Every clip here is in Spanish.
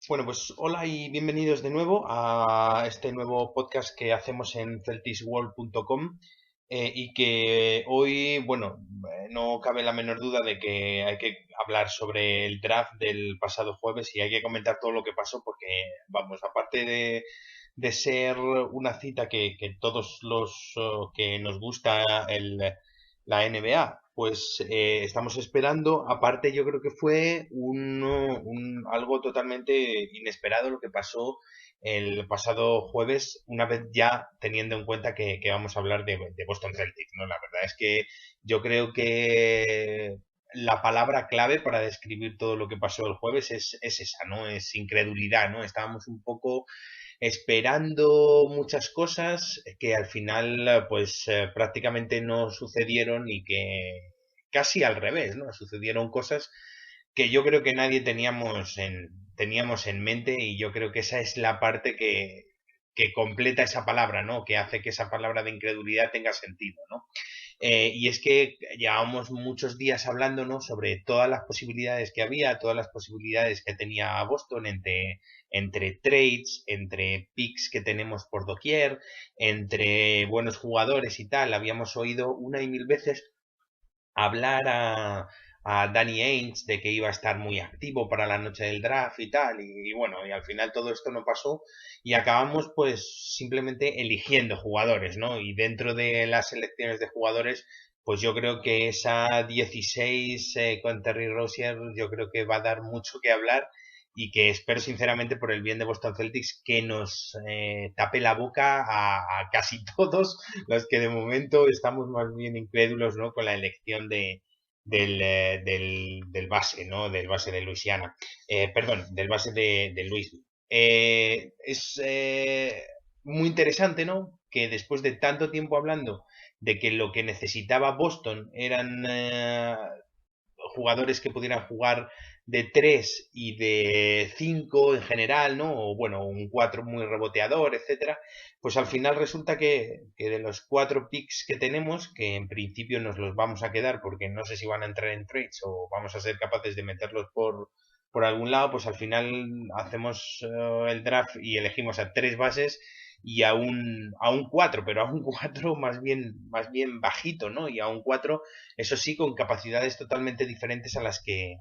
Bueno, pues hola y bienvenidos de nuevo a este nuevo podcast que hacemos en celticsworld.com y que hoy, bueno, no cabe la menor duda de que hay que hablar sobre el draft del pasado jueves y hay que comentar todo lo que pasó porque, vamos, aparte de ser una cita que todos los que nos gusta la NBA, pues estamos esperando. Aparte, yo creo que fue algo totalmente inesperado lo que pasó el pasado jueves, una vez ya teniendo en cuenta que vamos a hablar de Boston Celtics, ¿no? La verdad es que yo creo que la palabra clave para describir todo lo que pasó el jueves es esa, ¿no? Es incredulidad, ¿no? Estábamos un poco esperando muchas cosas que al final pues prácticamente no sucedieron y que casi al revés, ¿no? Sucedieron cosas que yo creo que nadie teníamos en mente y yo creo que esa es la parte que completa esa palabra, ¿no? Que hace que esa palabra de incredulidad tenga sentido, ¿no? Y es que llevábamos muchos días hablando, ¿no? Sobre todas las posibilidades que había, todas las posibilidades que tenía Boston entre trades, entre picks que tenemos por doquier, entre buenos jugadores y tal. Habíamos oído una y mil veces hablar a Danny Ainge de que iba a estar muy activo para la noche del draft y tal, y bueno, y al final todo esto no pasó y acabamos pues simplemente eligiendo jugadores, ¿no? Y dentro de las elecciones de jugadores, pues yo creo que esa 16 con Terry Rozier yo creo que va a dar mucho que hablar y que espero sinceramente por el bien de Boston Celtics que nos tape la boca a casi todos los que de momento estamos más bien incrédulos, ¿no? Con la elección del base, ¿no? Del base de Luisiana. Perdón, del base de Louisville. Es muy interesante, ¿no? Que después de tanto tiempo hablando de que lo que necesitaba Boston eran jugadores que pudieran jugar de 3 y de 5 en general, ¿no? O bueno, un 4 muy reboteador, etcétera. Pues al final resulta que de los 4 picks que tenemos, que en principio nos los vamos a quedar porque no sé si van a entrar en trades o vamos a ser capaces de meterlos por algún lado, pues al final hacemos el draft y elegimos a 3 bases y a un 4, pero a un 4 más bien bajito, ¿no? Y a un 4 eso sí, con capacidades totalmente diferentes a las que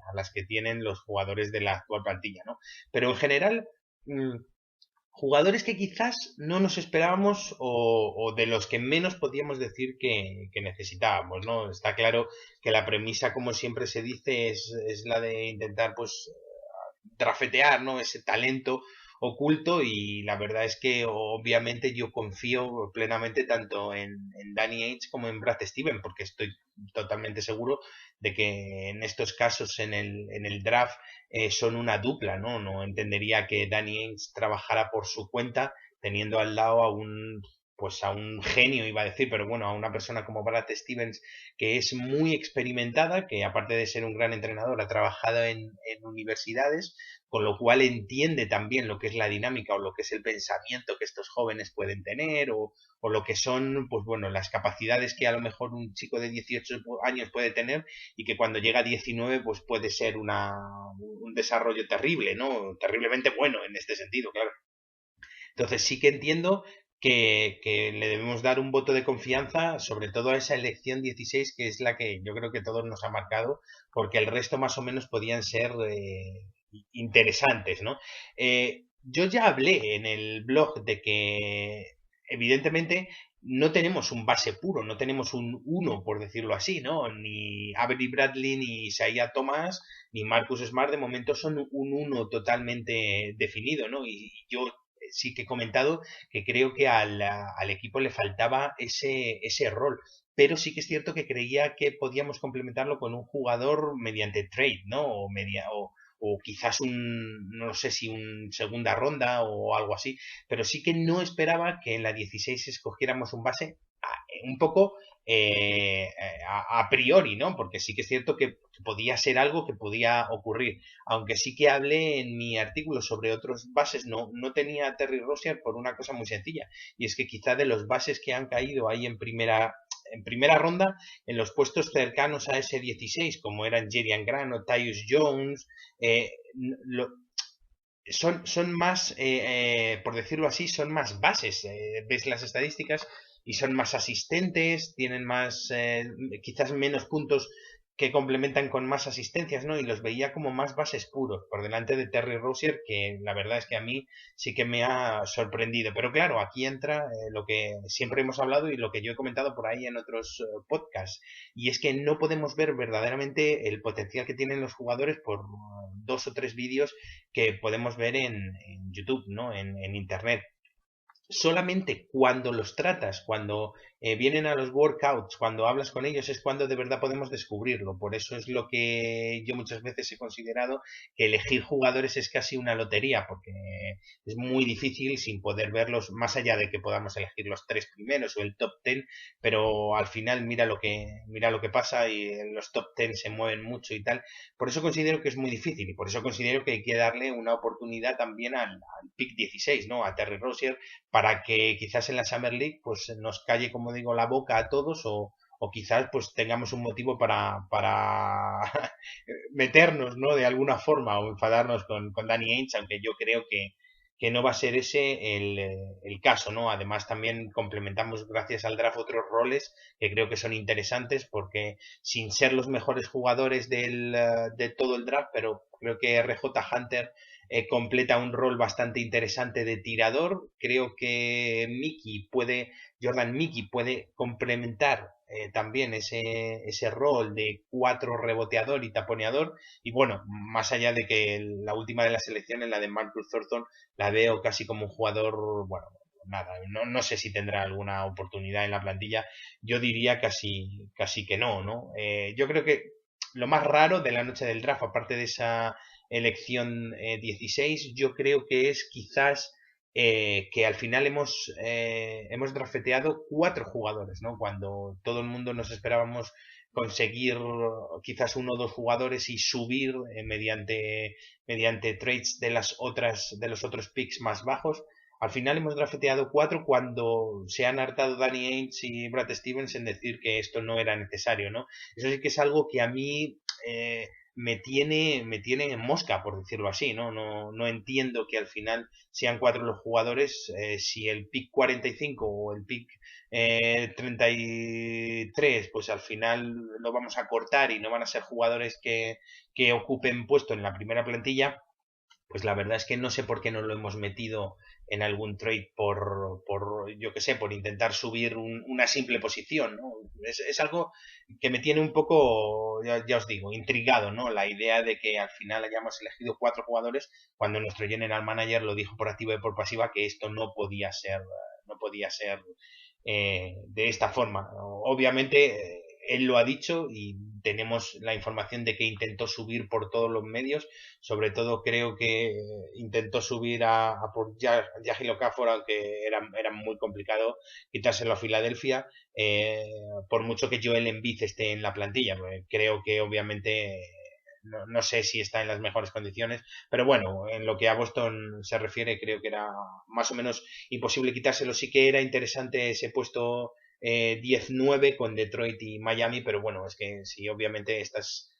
tienen los jugadores de la actual plantilla, ¿no? Pero en general, mmm, jugadores que quizás no nos esperábamos o de los que menos podíamos decir que necesitábamos, ¿no? Está claro que la premisa, como siempre se dice, es la de intentar, pues, trafetear, ¿no? Ese talento oculto y la verdad es que obviamente yo confío plenamente tanto en Danny Ainge como en Brad Steven porque estoy totalmente seguro de que en estos casos en el draft son una dupla, ¿no? No entendería que Danny Ainge trabajara por su cuenta teniendo al lado a un pues a un genio iba a decir, pero bueno, a una persona como Brad Stevens que es muy experimentada, que aparte de ser un gran entrenador ha trabajado en universidades, con lo cual entiende también lo que es la dinámica o lo que es el pensamiento que estos jóvenes pueden tener o lo que son, pues bueno, las capacidades que a lo mejor un chico de 18 años puede tener y que cuando llega a 19 pues puede ser un desarrollo terrible, ¿no? Terriblemente bueno en este sentido, claro. Entonces sí que entiendo que le debemos dar un voto de confianza, sobre todo a esa elección 16, que es la que yo creo que todos nos ha marcado, porque el resto más o menos podían ser interesantes, ¿no? Yo ya hablé en el blog de que evidentemente no tenemos un base puro, no tenemos un uno, por decirlo así, ¿no? Ni Avery Bradley, ni Isaiah Thomas, ni Marcus Smart de momento son un uno totalmente definido, ¿no? Y yo sí que he comentado que creo que al equipo le faltaba ese rol. Pero sí que es cierto que creía que podíamos complementarlo con un jugador mediante trade, ¿no? O quizás no sé si un segunda ronda o algo así. Pero sí que no esperaba que en la 16 escogiéramos un base un poco a priori, ¿no? Porque sí que es cierto que podía ser algo que podía ocurrir. Aunque sí que hablé en mi artículo sobre otros bases, no tenía a Terry Rozier por una cosa muy sencilla. Y es que quizá de los bases que han caído ahí en primera ronda, en los puestos cercanos a ese 16, como eran Jerian Grant o Tyus Jones, lo, son más, por decirlo así, son más bases. Ves las estadísticas y son más asistentes, tienen más, quizás menos puntos que complementan con más asistencias, ¿no? Y los veía como más bases puros, por delante de Terry Rozier, que la verdad es que a mí sí que me ha sorprendido. Pero claro, aquí entra lo que siempre hemos hablado y lo que yo he comentado por ahí en otros podcasts, y es que no podemos ver verdaderamente el potencial que tienen los jugadores por dos o tres vídeos que podemos ver en YouTube, ¿no? En Internet. Solamente cuando los tratas, cuando vienen a los workouts, cuando hablas con ellos, es cuando de verdad podemos descubrirlo. Por eso es lo que yo muchas veces he considerado que elegir jugadores es casi una lotería, porque es muy difícil sin poder verlos, más allá de que podamos elegir los tres primeros o el top ten, pero al final mira lo que pasa y los top ten se mueven mucho y tal. Por eso considero que es muy difícil y por eso considero que hay que darle una oportunidad también al pick 16, ¿no? A Terry Rozier, para que quizás en la Summer League pues nos calle, como digo, la boca a todos, o quizás pues tengamos un motivo para meternos, ¿no? De alguna forma o enfadarnos con Danny Ainge, aunque yo creo que no va a ser ese el caso, ¿no? Además también complementamos gracias al draft otros roles que creo que son interesantes porque sin ser los mejores jugadores de todo el draft, pero creo que RJ Hunter completa un rol bastante interesante de tirador. Creo que Jordan Mickey puede complementar también ese rol de cuatro reboteador y taponeador. Y bueno, más allá de que la última de las selecciones, la de Marcus Thornton, la veo casi como un jugador, bueno, nada, no sé si tendrá alguna oportunidad en la plantilla. Yo diría casi que no, ¿no? Yo creo que lo más raro de la noche del draft, aparte de esa elección 16, yo creo que es quizás que al final hemos drafteado cuatro jugadores, ¿no? Cuando todo el mundo nos esperábamos conseguir quizás uno o dos jugadores y subir mediante trades de los otros picks más bajos. Al final hemos drafteado cuatro cuando se han hartado Danny Ainge y Brad Stevens en decir que esto no era necesario, ¿no? Eso sí que es algo que a mí me tiene en mosca, por decirlo así, ¿no? No entiendo que al final sean cuatro los jugadores, si el pick 45 o el pick 33, pues al final lo vamos a cortar y no van a ser jugadores que ocupen puesto en la primera plantilla. Pues la verdad es que no sé por qué no lo hemos metido en algún trade yo qué sé, por intentar subir una simple posición, ¿no? Es algo que me tiene un poco, ya os digo, intrigado, ¿no? La idea de que al final hayamos elegido cuatro jugadores cuando nuestro general manager lo dijo por activa y por pasiva que esto no podía ser de esta forma. Obviamente, él lo ha dicho y tenemos la información de que intentó subir por todos los medios. Sobre todo creo que intentó subir a por Yahil Okafor, aunque era muy complicado quitárselo a Filadelfia, por mucho que Joel Embiid esté en la plantilla. Creo que obviamente no sé si está en las mejores condiciones, pero bueno, en lo que a Boston se refiere, creo que era más o menos imposible quitárselo. Sí que era interesante ese puesto 10-9 con Detroit y Miami, pero bueno, es que si obviamente estás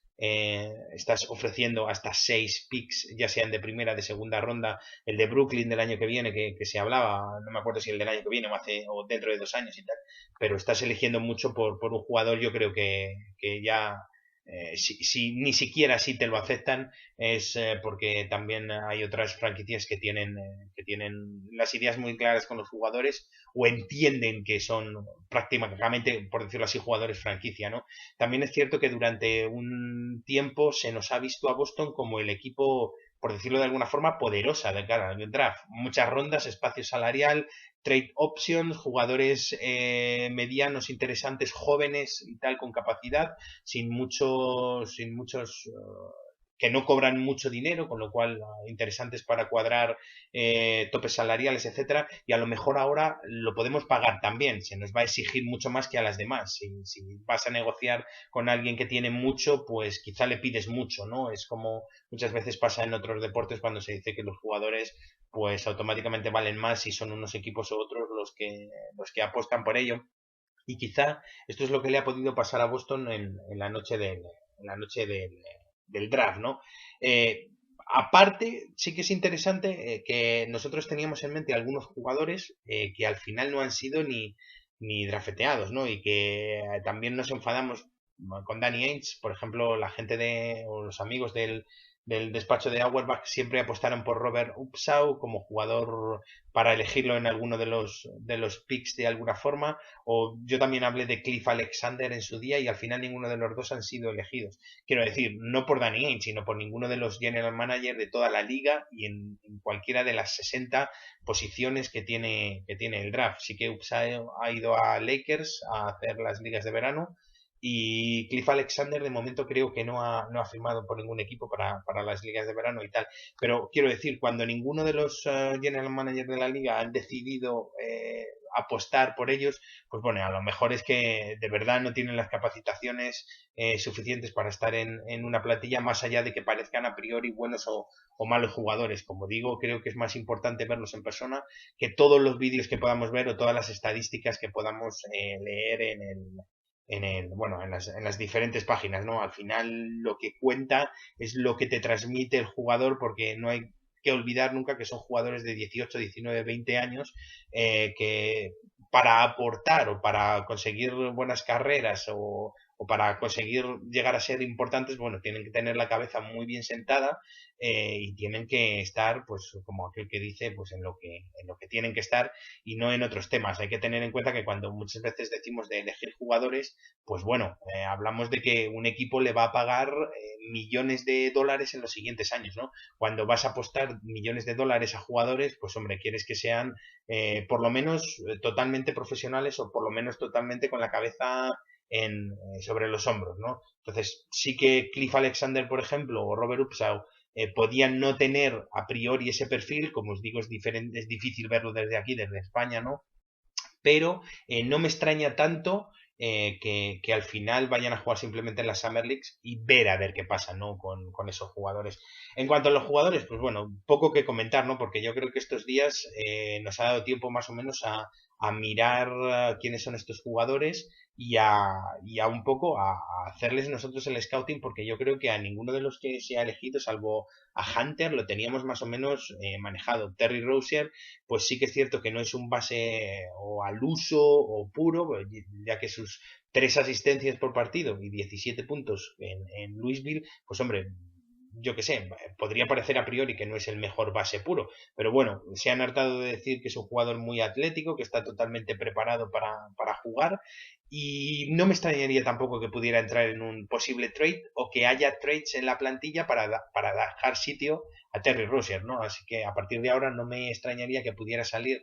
ofreciendo hasta 6 picks, ya sean de primera, de segunda ronda, el de Brooklyn del año que viene, que se hablaba, no me acuerdo si el del año que viene o dentro de 2 años y tal, pero estás eligiendo mucho por un jugador, yo creo que ya si ni siquiera si te lo aceptan es porque también hay otras franquicias que tienen las ideas muy claras con los jugadores o entienden que son prácticamente, por decirlo así, jugadores franquicia, ¿no? También es cierto que durante un tiempo se nos ha visto a Boston como el equipo, por decirlo de alguna forma, poderosa de cara al draft. Muchas rondas, espacio salarial, trade options, jugadores medianos, interesantes, jóvenes y tal, con capacidad, sin muchos que no cobran mucho dinero, con lo cual interesantes para cuadrar topes salariales, etcétera, y a lo mejor ahora lo podemos pagar también, se nos va a exigir mucho más que a las demás. Si vas a negociar con alguien que tiene mucho, pues quizá le pides mucho, ¿no? Es como muchas veces pasa en otros deportes cuando se dice que los jugadores pues automáticamente valen más si son unos equipos u otros los que apuestan por ello. Y quizá esto es lo que le ha podido pasar a Boston en la noche del draft, ¿no? Eh, Aparte, sí que es interesante que nosotros teníamos en mente algunos jugadores que al final no han sido ni drafteados, ¿no? Y que también nos enfadamos con Danny Ainge, por ejemplo, la gente o los amigos del despacho de Auerbach siempre apostaron por Robert Upshaw como jugador para elegirlo en alguno de los picks de alguna forma, o yo también hablé de Cliff Alexander en su día y al final ninguno de los dos han sido elegidos. Quiero decir, no por Danny Ainge, sino por ninguno de los general managers de toda la liga y en cualquiera de las 60 posiciones que tiene el draft. Sí que Upshaw ha ido a Lakers a hacer las ligas de verano y Cliff Alexander de momento creo que no ha firmado por ningún equipo para las ligas de verano y tal. Pero quiero decir, cuando ninguno de los general managers de la liga han decidido apostar por ellos, pues bueno, a lo mejor es que de verdad no tienen las capacitaciones suficientes para estar en una plantilla, más allá de que parezcan a priori buenos o malos jugadores. Como digo, creo que es más importante verlos en persona que todos los vídeos que podamos ver o todas las estadísticas que podamos leer bueno, en las diferentes páginas, ¿no? Al final lo que cuenta es lo que te transmite el jugador, porque no hay que olvidar nunca que son jugadores de 18, 19, 20 años que para aportar o para conseguir buenas carreras o para conseguir llegar a ser importantes, bueno, tienen que tener la cabeza muy bien sentada y tienen que estar, pues, como aquel que dice, pues en lo que tienen que estar y no en otros temas. Hay que tener en cuenta que cuando muchas veces decimos de elegir jugadores, pues bueno, hablamos de que un equipo le va a pagar millones de dólares en los siguientes años, ¿no? Cuando vas a apostar millones de dólares a jugadores, pues hombre, quieres que sean por lo menos totalmente profesionales o por lo menos totalmente con la cabeza sobre los hombros, ¿no? Entonces, sí que Cliff Alexander, por ejemplo, o Robert Upshaw podían no tener a priori ese perfil, como os digo, es diferente, es difícil verlo desde aquí, desde España, ¿no? Pero no me extraña tanto que al final vayan a jugar simplemente en las Summer Leagues y a ver qué pasa, ¿no? Con esos jugadores. En cuanto a los jugadores, pues bueno, poco que comentar, ¿no? Porque yo creo que estos días nos ha dado tiempo más o menos a mirar quiénes son estos jugadores y a un poco a hacerles nosotros el scouting, porque yo creo que a ninguno de los que se ha elegido, salvo a Hunter, lo teníamos más o menos manejado. Terry Rozier, pues sí que es cierto que no es un base o al uso o puro, ya que sus 3 asistencias por partido y 17 puntos en Louisville, pues hombre, yo qué sé, podría parecer a priori que no es el mejor base puro, pero bueno, se han hartado de decir que es un jugador muy atlético, que está totalmente preparado para jugar y no me extrañaría tampoco que pudiera entrar en un posible trade o que haya trades en la plantilla para dejar sitio a Terry Rozier, ¿no? Así que a partir de ahora no me extrañaría que pudiera salir.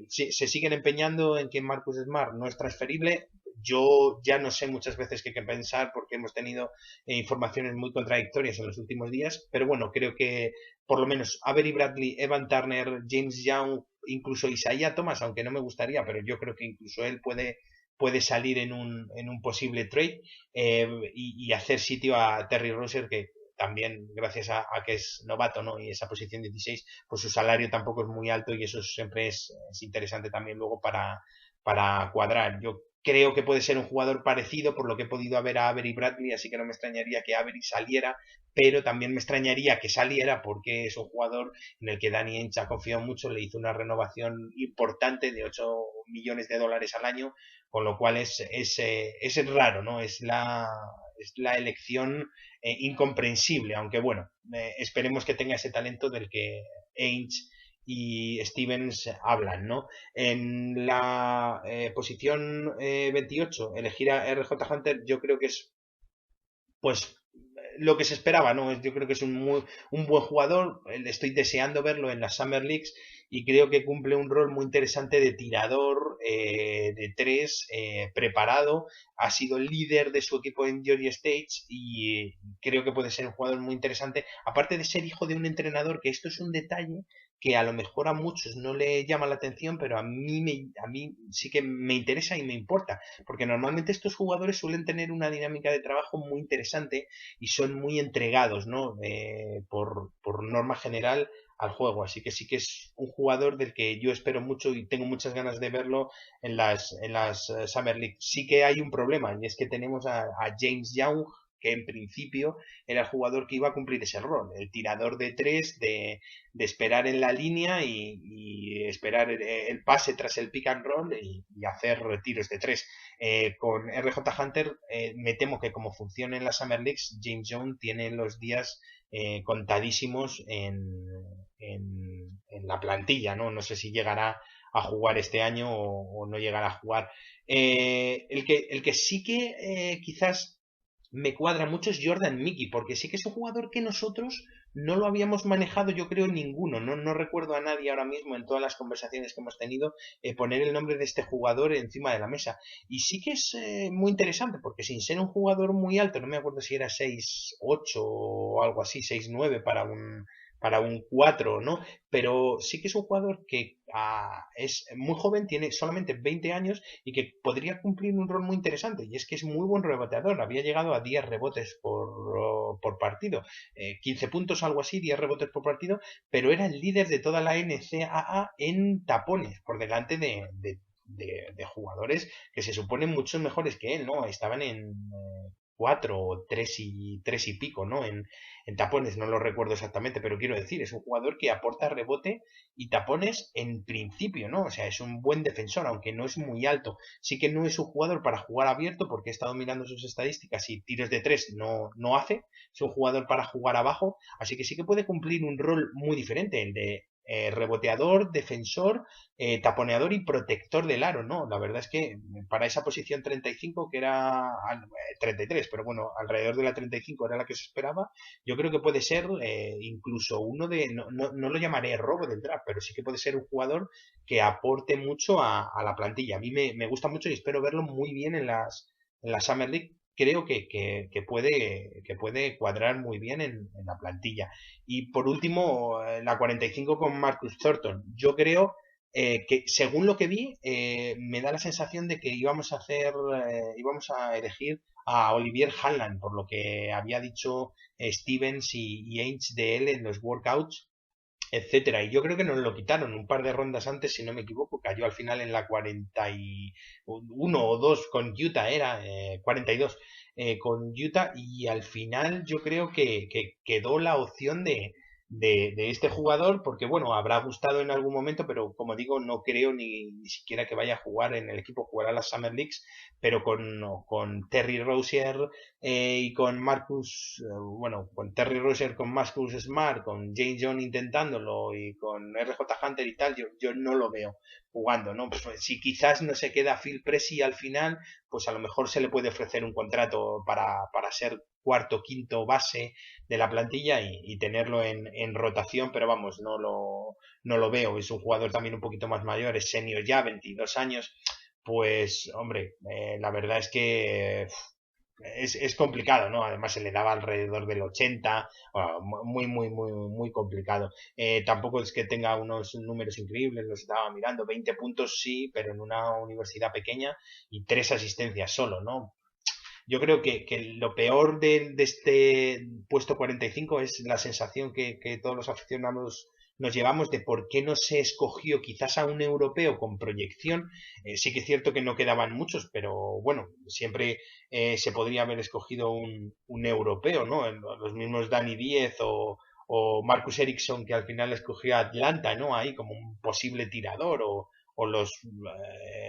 Se siguen empeñando en que Marcus Smart no es transferible. Yo ya no sé muchas veces qué pensar porque hemos tenido informaciones muy contradictorias en los últimos días, pero bueno, creo que por lo menos Avery Bradley, Evan Turner, James Young, incluso Isaiah Thomas, aunque no me gustaría, pero yo creo que incluso él puede salir en un posible trade y hacer sitio a Terry Rozier, que también gracias a que es novato, ¿no? Y esa posición 16, pues su salario tampoco es muy alto y eso siempre es interesante también luego para cuadrar. Yo creo que puede ser un jugador parecido por lo que he podido ver a Avery Bradley, así que no me extrañaría que Avery saliera, pero también me extrañaría que saliera porque es un jugador en el que Danny Ainge ha confiado mucho, le hizo una renovación importante de 8 millones de dólares al año, con lo cual es raro, ¿no? Es la elección incomprensible, aunque bueno, esperemos que tenga ese talento del que Ainge y Stevens hablan, ¿no? En la posición 28, elegir a RJ Hunter, yo creo que es, pues, lo que se esperaba, ¿no? Yo creo que es un buen jugador, estoy deseando verlo en las Summer Leagues y creo que cumple un rol muy interesante de tirador de tres, preparado, ha sido el líder de su equipo en Georgia State y creo que puede ser un jugador muy interesante, aparte de ser hijo de un entrenador, que esto es un detalle que a lo mejor a muchos no le llama la atención, pero a mí sí que me interesa y me importa, porque normalmente estos jugadores suelen tener una dinámica de trabajo muy interesante y son muy entregados, ¿no? Por norma general al juego. Así que sí que es un jugador del que yo espero mucho y tengo muchas ganas de verlo en las Summer League. Sí que hay un problema y es que tenemos a James Young que en principio era el jugador que iba a cumplir ese rol, el tirador de tres, de esperar en la línea y esperar el pase tras el pick and roll y hacer tiros de tres. Con RJ Hunter me temo que como funciona en las Summer Leagues, James Jones tiene los días contadísimos en la plantilla, ¿no? No sé si llegará a jugar este año o no llegará a jugar. El que sí que quizás me cuadra mucho es Jordan Mickey, porque sí que es un jugador que nosotros no lo habíamos manejado, yo creo, ninguno. No recuerdo a nadie ahora mismo en todas las conversaciones que hemos tenido poner el nombre de este jugador encima de la mesa. Y sí que es muy interesante, porque sin ser un jugador muy alto, no me acuerdo si era 6'8 o algo así, 6'9 para un 4, ¿no? Pero sí que es un jugador que es muy joven, tiene solamente 20 años y que podría cumplir un rol muy interesante. Y es que es muy buen reboteador. Había llegado a 10 rebotes por partido. 15 puntos, algo así, 10 rebotes por partido, pero era el líder de toda la NCAA en tapones, por delante de jugadores que se suponen muchos mejores que él, ¿no? Estaban en 4 o 3 y pico, ¿no? En tapones, no lo recuerdo exactamente, pero quiero decir, es un jugador que aporta rebote y tapones en principio, ¿no? O sea, es un buen defensor, aunque no es muy alto. Sí que no es un jugador para jugar abierto, porque he estado mirando sus estadísticas y tiros de tres no hace. Es un jugador para jugar abajo, así que sí que puede cumplir un rol muy diferente, el de reboteador, defensor, taponeador y protector del aro, ¿no? La verdad es que para esa posición 35, que era 33, pero bueno, alrededor de la 35 era la que se esperaba, yo creo que puede ser incluso uno no lo llamaré robo del draft, pero sí que puede ser un jugador que aporte mucho a la plantilla. A mí me gusta mucho y espero verlo muy bien en la Summer League. Creo que puede cuadrar muy bien en la plantilla. Y por último, la 45 con Marcus Thornton. Yo creo que según lo que vi, me da la sensación de que íbamos a elegir a Olivier Hanlan, por lo que había dicho Stevens y Ainge de él en los workouts, etcétera. Y yo creo que nos lo quitaron un par de rondas antes, si no me equivoco, cayó al final en la 41 o 2 con Utah, era 42 con Utah, y al final yo creo que quedó la opción de este jugador, porque bueno, habrá gustado en algún momento, pero como digo, no creo ni siquiera que vaya a jugar en el equipo, jugará las Summer Leagues, pero con Terry Rozier y con con Terry Rozier, con Marcus Smart, con James Jones intentándolo y con RJ Hunter y tal, yo no lo veo jugando, ¿no? Pues, si quizás no se queda Phil Pressey al final, pues a lo mejor se le puede ofrecer un contrato para ser cuarto, quinto base de la plantilla y tenerlo en rotación, pero vamos, no lo veo. Es un jugador también un poquito más mayor, es senior ya, 22 años. Pues, hombre, la verdad es que es complicado, ¿no? Además se le daba alrededor del 80, bueno, muy, muy, muy, muy complicado. Tampoco es que tenga unos números increíbles, los estaba mirando, 20 puntos sí, pero en una universidad pequeña y 3 asistencias solo, ¿no? Yo creo que lo peor de este puesto 45 es la sensación que todos los aficionados nos llevamos de por qué no se escogió quizás a un europeo con proyección. Sí que es cierto que no quedaban muchos, pero bueno, siempre se podría haber escogido un europeo, ¿no? Los mismos Danny Diez o Marcus Ericsson, que al final escogió a Atlanta, ¿no? Ahí como un posible tirador, o los,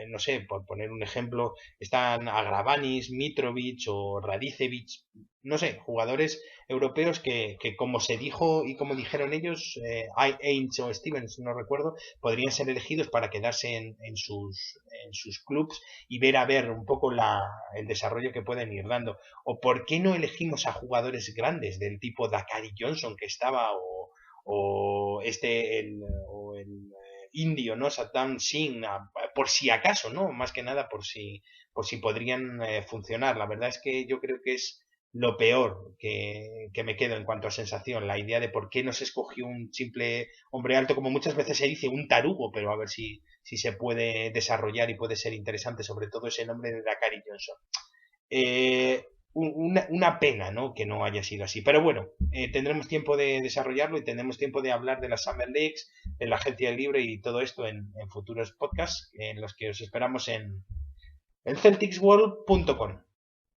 no sé, por poner un ejemplo, están Agravanis, Mitrovic o Radicevic, no sé, jugadores europeos que como se dijo y como dijeron ellos, Ainge o Stevens, no recuerdo, podrían ser elegidos para quedarse en sus clubs y ver a ver un poco el desarrollo que pueden ir dando. O por qué no elegimos a jugadores grandes del tipo Dakari Johnson que estaba, o el indio, ¿no? Saddam Singh, por si acaso, ¿no? Más que nada por si podrían funcionar. La verdad es que yo creo que es lo peor que me quedo en cuanto a sensación, la idea de por qué no se escogió un simple hombre alto, como muchas veces se dice, un tarugo, pero a ver si se puede desarrollar y puede ser interesante, sobre todo ese nombre de Dakari Johnson. Eh, una pena, ¿no? Que no haya sido así. Pero bueno, tendremos tiempo de desarrollarlo y tendremos tiempo de hablar de las Summer Leagues, de la agencia libre y todo esto en futuros podcasts, en los que os esperamos en celticsworld.com.